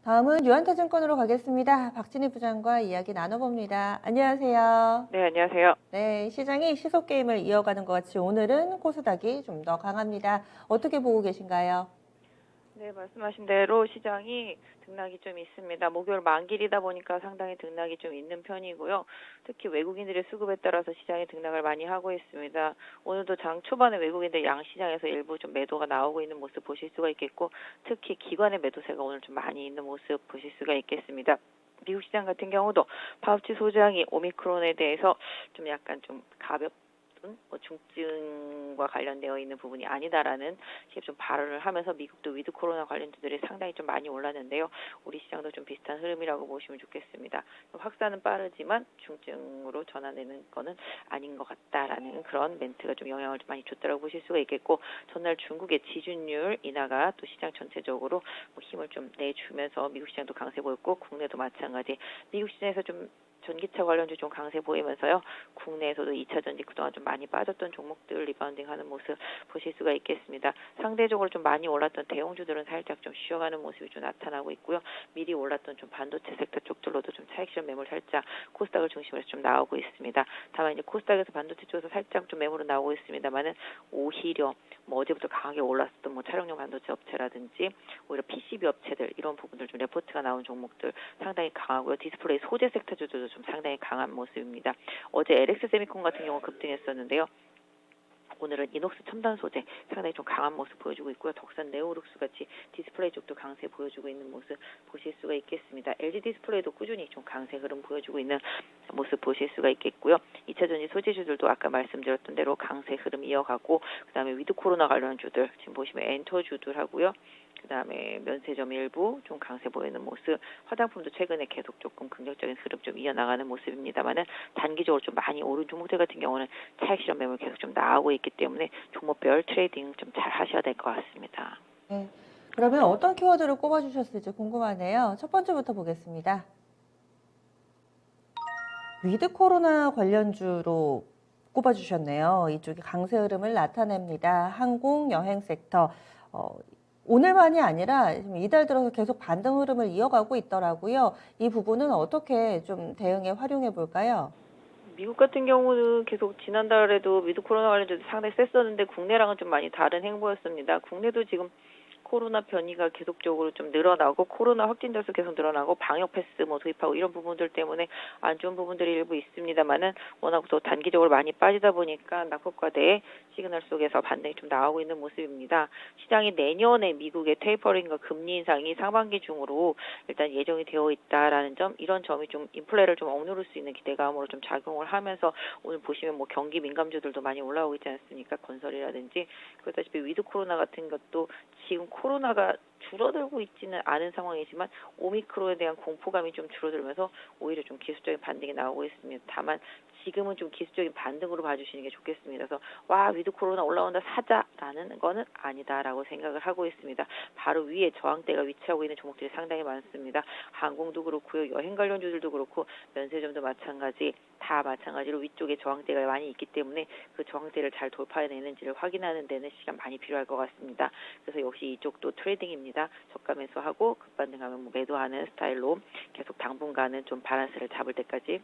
다음은 유한타증권으로 가겠습니다. 박진희 부장과 이야기 나눠봅니다. 안녕하세요. 네, 안녕하세요. 네, 시장이 시속 게임을 이어가는 것 같이 오늘은 코스닥이 좀 더 강합니다. 어떻게 보고 계신가요? 네, 말씀하신 대로 시장이 등락이 좀 있습니다. 목요일 만기이다 보니까 상당히 등락이 좀 있는 편이고요. 특히 외국인들의 수급에 따라서 시장이 등락을 많이 하고 있습니다. 오늘도 장 초반에 외국인들 양시장에서 일부 좀 매도가 나오고 있는 모습 보실 수가 있겠고, 특히 기관의 매도세가 오늘 좀 많이 있는 모습 보실 수가 있겠습니다. 미국 시장 같은 경우도 파우치 소장이 오미크론에 대해서 좀 약간 좀 중증과 관련되어 있는 부분이 아니다라는 식의 좀 발언을 하면서 미국도 위드 코로나 관련주들이 상당히 좀 많이 올랐는데요. 우리 시장도 좀 비슷한 흐름이라고 보시면 좋겠습니다. 확산은 빠르지만 중증으로 전환되는 거는 아닌 것 같다라는 그런 멘트가 좀 영향을 좀 많이 줬다고 보실 수가 있겠고, 전날 중국의 지준율 인하가 또 시장 전체적으로 힘을 좀 내주면서 미국 시장도 강세 보였고, 국내도 마찬가지. 미국 시장에서 좀 전기차 관련주 좀 강세 보이면서요. 국내에서도 2차 전지 그동안 좀 많이 빠졌던 종목들 리바운딩하는 모습 보실 수가 있겠습니다. 상대적으로 좀 많이 올랐던 대형주들은 살짝 좀 쉬어가는 모습이 좀 나타나고 있고요. 미리 올랐던 좀 반도체 섹터 쪽들로도 좀 차익 실현 매물 살짝 코스닥을 중심으로 해서 좀 나오고 있습니다. 다만 이제 코스닥에서 반도체 쪽에서 살짝 좀 매물은 나오고 있습니다만은 오히려 어제부터 강하게 올랐었던 차량용 반도체 업체라든지 오히려 PCB 업체들 이런 부분들 좀 레포트가 나온 종목들 상당히 강하고요. 디스플레이 소재 섹터주들도 좀 상당히 강한 모습입니다. 어제 LX 세미콘 같은 경우 급등했었는데요. 오늘은 이녹스 첨단 소재 상당히 좀 강한 모습 보여주고 있고요. 덕산 네오룩스 같이 디스플레이 쪽도 강세 보여주고 있는 모습 보실 수가 있겠습니다. LG 디스플레이도 꾸준히 좀 강세 흐름 보여주고 있는 모습 보실 수가 있겠고요. 2차 전지 소재주들도 아까 말씀드렸던 대로 강세 흐름 이어가고, 그다음에 위드 코로나 관련 주들 지금 보시면 엔터주들 하고요. 그다음에 면세점 일부 좀 강세 보이는 모습, 화장품도 최근에 계속 조금 긍정적인 흐름 좀 이어나가는 모습입니다만은 단기적으로 좀 많이 오른 종목들 같은 경우는 차익 실현 매물 계속 좀 나오고 있기 때문에 종목별 트레이딩 좀 잘 하셔야 될 것 같습니다. 네, 그러면 어떤 키워드를 꼽아주셨을지 궁금하네요. 첫 번째부터 보겠습니다. 위드 코로나 관련주로 꼽아주셨네요. 이쪽이 강세 흐름을 나타냅니다. 항공, 여행 섹터. 오늘만이 아니라 이달 들어서 계속 반등 흐름을 이어가고 있더라고요. 이 부분은 어떻게 좀 대응에 활용해 볼까요? 미국 같은 경우는 계속 지난달에도 위드 코로나 관련해서 상당히 셌었는데 국내랑은 좀 많이 다른 행보였습니다. 국내도 지금 코로나 변이가 계속적으로 좀 늘어나고 코로나 확진자 수 계속 늘어나고 방역 패스 도입하고 이런 부분들 때문에 안 좋은 부분들이 일부 있습니다만은 워낙 또 단기적으로 많이 빠지다 보니까 낙폭과대의 시그널 속에서 반등이 좀 나오고 있는 모습입니다. 시장이 내년에 미국의 테이퍼링과 금리 인상이 상반기 중으로 일단 예정이 되어 있다라는 점, 이런 점이 좀 인플레를 좀 억누를 수 있는 기대감으로 좀 작용을 하면서 오늘 보시면 경기 민감주들도 많이 올라오고 있지 않습니까? 건설이라든지. 그렇다시피 위드 코로나 같은 것도 지금 코로나가 줄어들고 있지는 않은 상황이지만 오미크론에 대한 공포감이 좀 줄어들면서 오히려 좀 기술적인 반등이 나오고 있습니다. 다만 지금은 좀 기술적인 반등으로 봐주시는 게 좋겠습니다. 그래서 위드 코로나 올라온다 사자라는 거는 아니다라고 생각을 하고 있습니다. 바로 위에 저항대가 위치하고 있는 종목들이 상당히 많습니다. 항공도 그렇고요. 여행 관련주들도 그렇고 면세점도 마찬가지, 다 마찬가지로 위쪽에 저항대가 많이 있기 때문에 그 저항대를 잘 돌파해내는지를 확인하는 데는 시간 많이 필요할 것 같습니다. 그래서 역시 이쪽도 트레이딩입니다. 저가 매수하고 급반등하면 매도하는 스타일로 계속 당분간은 좀 밸런스를 잡을 때까지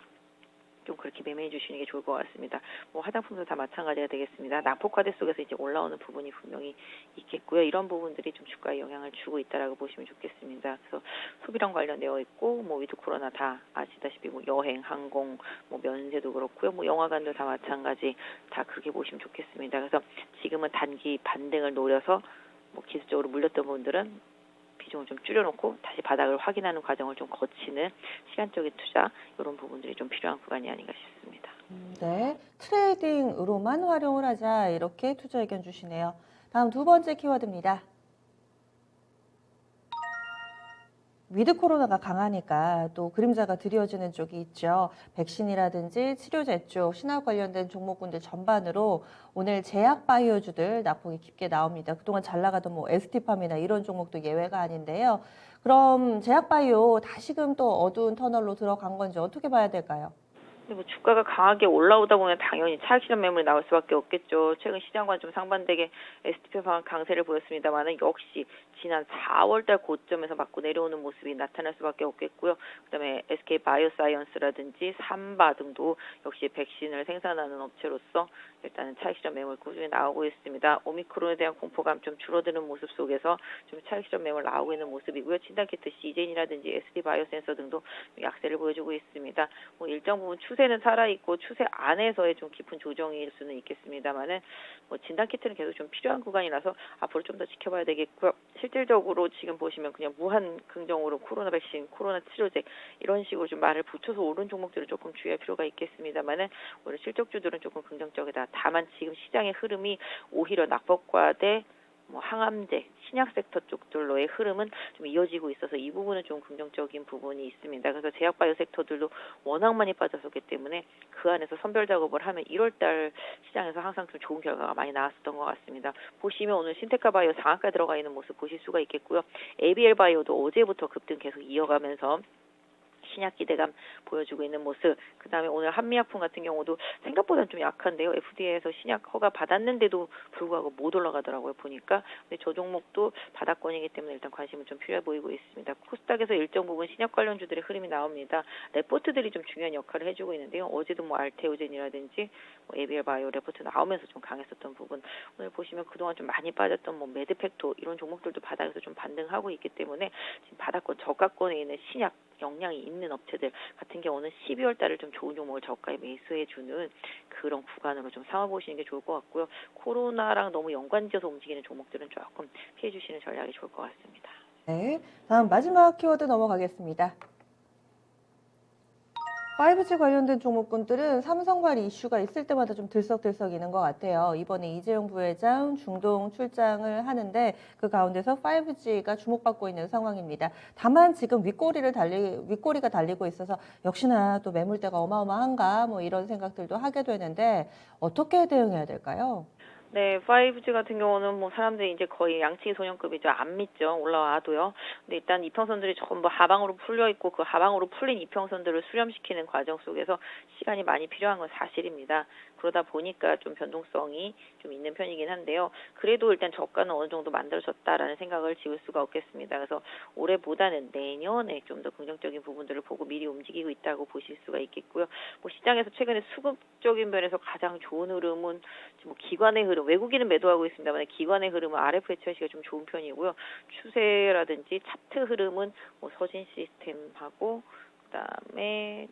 좀 그렇게 매매해 주시는 게 좋을 것 같습니다. 화장품도 다 마찬가지가 되겠습니다. 낙폭과대 속에서 이제 올라오는 부분이 분명히 있겠고요. 이런 부분들이 좀 주가에 영향을 주고 있다라고 보시면 좋겠습니다. 그래서 소비랑 관련되어 있고, 위드 코로나 다 아시다시피 여행, 항공, 면세도 그렇고요. 영화관도 다 마찬가지, 다 그렇게 보시면 좋겠습니다. 그래서 지금은 단기 반등을 노려서 기술적으로 물렸던 분들은 비중을 좀 줄여놓고 다시 바닥을 확인하는 과정을 좀 거치는 시간적인 투자, 이런 부분들이 좀 필요한 구간이 아닌가 싶습니다. 네, 트레이딩으로만 활용을 하자, 이렇게 투자 의견 주시네요. 다음 두 번째 키워드입니다. 위드 코로나가 강하니까 또 그림자가 드리워지는 쪽이 있죠. 백신이라든지 치료제 쪽, 신약 관련된 종목군들 전반으로 오늘 제약 바이오주들 낙폭이 깊게 나옵니다. 그동안 잘 나가던 ST팜이나 이런 종목도 예외가 아닌데요. 그럼 제약 바이오 다시금 또 어두운 터널로 들어간 건지 어떻게 봐야 될까요? 근데 뭐 주가가 강하게 올라오다 보면 당연히 차익 실현 매물이 나올 수밖에 없겠죠. 최근 시장과는 좀 상반되게 S&P 강세를 보였습니다만은 역시 지난 4월달 고점에서 맞고 내려오는 모습이 나타날 수밖에 없겠고요. 그다음에 SK 바이오사이언스라든지 삼바 등도 역시 백신을 생산하는 업체로서 일단은 차익 실현 매물 꾸준히 나오고 있습니다. 오미크론에 대한 공포감 좀 줄어드는 모습 속에서 좀 차익 실현 매물 나오고 있는 모습이고요. 진단키트 시젠이라든지 SD 바이오센서 등도 약세를 보여주고 있습니다. 뭐 일정 부분 추세는 살아있고 추세 안에서의 좀 깊은 조정일 수는 있겠습니다만은 뭐 진단키트는 계속 좀 필요한 구간이라서 앞으로 좀 더 지켜봐야 되겠고요. 실질적으로 지금 보시면 그냥 무한 긍정으로 코로나 백신, 코로나 치료제 이런 식으로 좀 말을 붙여서 오른 종목들을 조금 주의할 필요가 있겠습니다만은 오늘 실적주들은 조금 긍정적이다. 다만 지금 시장의 흐름이 오히려 낙법과대 뭐 항암제, 신약 섹터 쪽들로의 흐름은 좀 이어지고 있어서 이 부분은 좀 긍정적인 부분이 있습니다. 그래서 제약바이오 섹터들도 워낙 많이 빠졌었기 때문에 그 안에서 선별 작업을 하면 1월달 시장에서 항상 좀 좋은 결과가 많이 나왔었던 것 같습니다. 보시면 오늘 신테카 바이오 상한가 들어가 있는 모습 보실 수가 있겠고요. ABL 바이오도 어제부터 급등 계속 이어가면서 신약 기대감 보여주고 있는 모습. 그다음에 오늘 한미약품 같은 경우도 생각보다는 좀 약한데요. FDA에서 신약 허가 받았는데도 불구하고 못 올라가더라고요. 보니까. 근데 저 종목도 바닥권이기 때문에 일단 관심은 좀 필요해 보이고 있습니다. 코스닥에서 일정 부분 신약 관련주들의 흐름이 나옵니다. 레포트들이 좀 중요한 역할을 해주고 있는데요. 어제도 뭐 알테오젠이라든지 뭐 ABL 바이오 레포트 나오면서 좀 강했었던 부분. 오늘 보시면 그동안 좀 많이 빠졌던 뭐 매드팩토 이런 종목들도 바닥에서 좀 반등하고 있기 때문에 지금 바닥권 저가권에 있는 신약 역량이 있는 업체들 같은 경우는 12월 달을 좀 좋은 종목을 저가에 매수해주는 그런 구간으로 좀 삼아보시는 게 좋을 것 같고요. 코로나랑 너무 연관지어서 움직이는 종목들은 조금 피해주시는 전략이 좋을 것 같습니다. 네, 다음 마지막 키워드 넘어가겠습니다. 5G 관련된 종목군들은 삼성발 이슈가 있을 때마다 좀 들썩들썩이는 것 같아요. 이번에 이재용 부회장 중동 출장을 하는데 그 가운데서 5G가 주목받고 있는 상황입니다. 다만 지금 윗꼬리가 달리고 있어서 역시나 또 매물대가 어마어마한가 뭐 이런 생각들도 하게 되는데 어떻게 대응해야 될까요? 네, 5G 같은 경우는 뭐 사람들이 이제 거의 양치기 소년급이죠. 안 믿죠. 올라와도요. 근데 일단 이평선들이 전부 하방으로 풀려 있고 그 하방으로 풀린 이평선들을 수렴시키는 과정 속에서 시간이 많이 필요한 건 사실입니다. 그러다 보니까 좀 변동성이 좀 있는 편이긴 한데요. 그래도 일단 저가는 어느 정도 만들어졌다라는 생각을 지울 수가 없겠습니다. 그래서 올해보다는 내년에 좀 더 긍정적인 부분들을 보고 미리 움직이고 있다고 보실 수가 있겠고요. 뭐 시장에서 최근에 수급적인 면에서 가장 좋은 흐름은 뭐 기관의 흐름, 외국인은 매도하고 있습니다만 기관의 흐름은 RFHI가 좀 좋은 편이고요. 추세라든지 차트 흐름은 뭐 서진 시스템하고 그다음에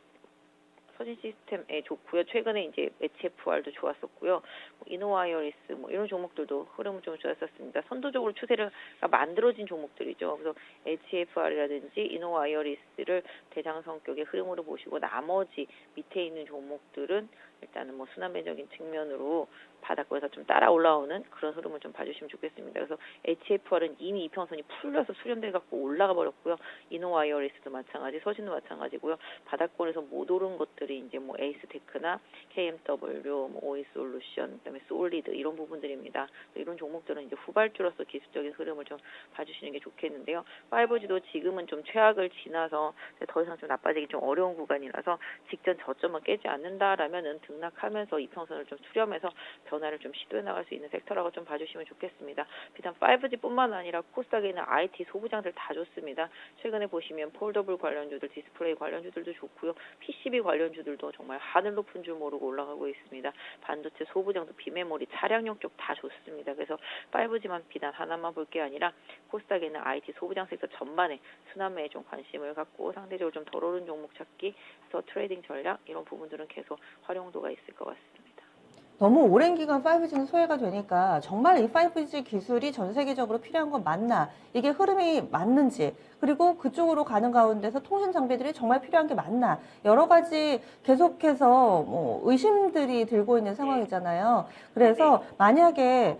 서진 시스템에 좋고요. 최근에 이제 HFR도 좋았었고요. 뭐 이노와이어리스 뭐 이런 종목들도 흐름은 좀 좋았었습니다. 선도적으로 추세를 만들어진 종목들이죠. 그래서 HFR이라든지 이노와이어리스를 대장 성격의 흐름으로 보시고 나머지 밑에 있는 종목들은 일단은 뭐 순환매적인 측면으로 바닥권에서 좀 따라 올라오는 그런 흐름을 좀 봐주시면 좋겠습니다. 그래서 HFR은 이미 이평선이 풀려서 수렴돼 갖고 올라가 버렸고요. 이노와이어리스도 마찬가지, 서진도 마찬가지고요. 바닥권에서 못 오른 것들이 이제 뭐 에이스테크나 KMW, 뭐 오이솔루션, 그다음에 솔리드 이런 부분들입니다. 이런 종목들은 이제 후발주로서 기술적인 흐름을 좀 봐주시는 게 좋겠는데요. 5G도 지금은 좀 최악을 지나서 더 이상 좀 나빠지기 좀 어려운 구간이라서 직전 저점만 깨지 않는다라면은 등락하면서 이평선을 좀 수렴해서 변화를 좀 시도해 나갈 수 있는 섹터라고 좀 봐주시면 좋겠습니다. 비단 5G뿐만 아니라 코스닥에 있는 IT 소부장들 다 좋습니다. 최근에 보시면 폴더블 관련주들, 디스플레이 관련주들도 좋고요. PCB 관련주들도 정말 하늘 높은 줄 모르고 올라가고 있습니다. 반도체 소부장도 비메모리, 차량용 쪽 다 좋습니다. 그래서 5G만 비단 하나만 볼 게 아니라 코스닥에 있는 IT 소부장 섹터 전반에 순환매에 좀 관심을 갖고 상대적으로 좀 덜 오른 종목 찾기, 그래서 트레이딩 전략 이런 부분들은 계속 활용도가 있을 것 같습니다. 너무 오랜 기간 5G는 소외가 되니까 정말 이 5G 기술이 전 세계적으로 필요한 건 맞나? 이게 흐름이 맞는지, 그리고 그쪽으로 가는 가운데서 통신 장비들이 정말 필요한 게 맞나? 여러 가지 계속해서 뭐 의심들이 들고 있는 상황이잖아요. 그래서 만약에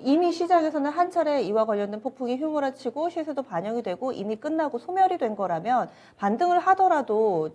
이미 시장에서는 한 차례 이와 관련된 폭풍이 휘몰아치고 시세도 반영이 되고 이미 끝나고 소멸이 된 거라면 반등을 하더라도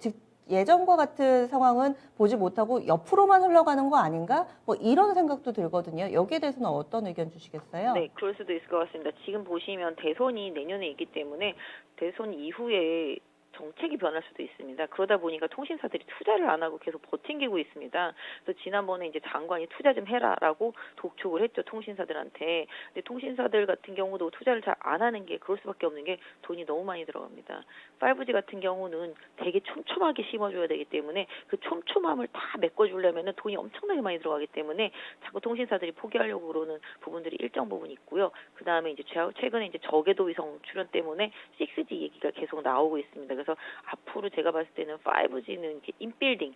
예전과 같은 상황은 보지 못하고 옆으로만 흘러가는 거 아닌가? 뭐 이런 생각도 들거든요. 여기에 대해서는 어떤 의견 주시겠어요? 네, 그럴 수도 있을 것 같습니다. 지금 보시면 대선이 내년에 있기 때문에 대선 이후에 정책이 변할 수도 있습니다. 그러다 보니까 통신사들이 투자를 안 하고 계속 버팅기고 있습니다. 그래서 지난번에 이제 장관이 투자 좀 해라라고 독촉을 했죠, 통신사들한테. 근데 통신사들 같은 경우도 투자를 잘 안 하는 게 그럴 수밖에 없는 게 돈이 너무 많이 들어갑니다. 5G 같은 경우는 되게 촘촘하게 심어줘야 되기 때문에 그 촘촘함을 다 메꿔주려면 돈이 엄청나게 많이 들어가기 때문에 자꾸 통신사들이 포기하려고 그러는 부분들이 일정 부분 있고요. 그 다음에 이제 최근에 이제 저궤도 위성 출현 때문에 6G 얘기가 계속 나오고 있습니다. 그래서 앞으로 제가 봤을 때는 5G는 이렇게 인빌딩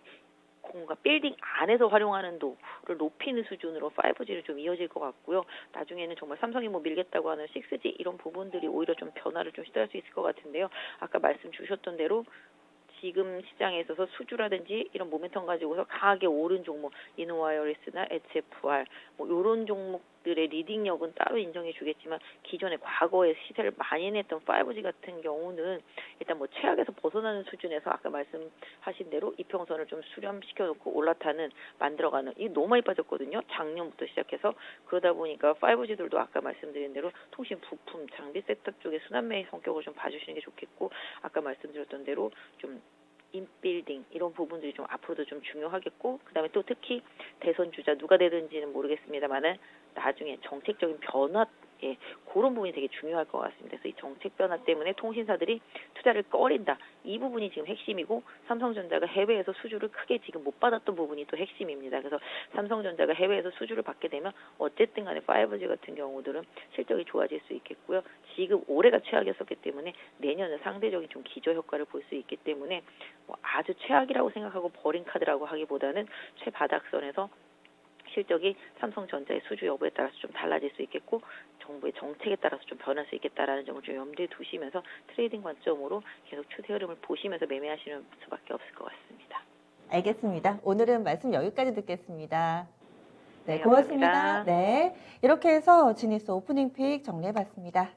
공간 빌딩 안에서 활용하는 도를 높이는 수준으로 5G를 좀 이어질 것 같고요. 나중에는 정말 삼성이 뭐 밀겠다고 하는 6G 이런 부분들이 오히려 좀 변화를 좀 시도할 수 있을 것 같은데요. 아까 말씀 주셨던 대로 지금 시장에 있어서 수주라든지 이런 모멘텀 가지고서 강하게 오른 종목, 이노와이어리스나 HFR 뭐 이런 종목들의 리딩력은 따로 인정해 주겠지만 기존에 과거에 시세를 많이 냈던 5G 같은 경우는 일단 뭐 최악에서 벗어나는 수준에서 아까 말씀하신 대로 이평선을 좀 수렴시켜 놓고 올라타는 만들어가는 이 너무 많이 빠졌거든요. 작년부터 시작해서 그러다 보니까 5G들도 아까 말씀드린 대로 통신 부품, 장비 섹터 쪽에 순환매의 성격을 좀 봐주시는 게 좋겠고 아까 말씀드렸던 대로 좀 인빌딩 이런 부분들이 좀 앞으로도 좀 중요하겠고 그다음에 또 특히 대선 주자 누가 되든지는 모르겠습니다만은 나중에 정책적인 변화 그런 부분이 되게 중요할 것 같습니다. 그래서 이 정책 변화 때문에 통신사들이 투자를 꺼린다. 이 부분이 지금 핵심이고 삼성전자가 해외에서 수주를 크게 지금 못 받았던 부분이 또 핵심입니다. 그래서 삼성전자가 해외에서 수주를 받게 되면 어쨌든 간에 5G 같은 경우들은 실적이 좋아질 수 있겠고요. 지금 올해가 최악이었기 때문에 내년은 상대적인 좀 기저 효과를 볼 수 있기 때문에 뭐 아주 최악이라고 생각하고 버린 카드라고 하기보다는 최바닥선에서 실적이 삼성전자의 수주 여부에 따라서 좀 달라질 수 있겠고 정부의 정책에 따라서 좀 변할 수 있겠다라는 점을 좀 염두에 두시면서 트레이딩 관점으로 계속 추세 흐름을 보시면서 매매하시는 수밖에 없을 것 같습니다. 알겠습니다. 오늘은 말씀 여기까지 듣겠습니다. 네, 네, 고맙습니다. 감사합니다. 네, 이렇게 해서 지니스 오프닝 픽 정리해봤습니다.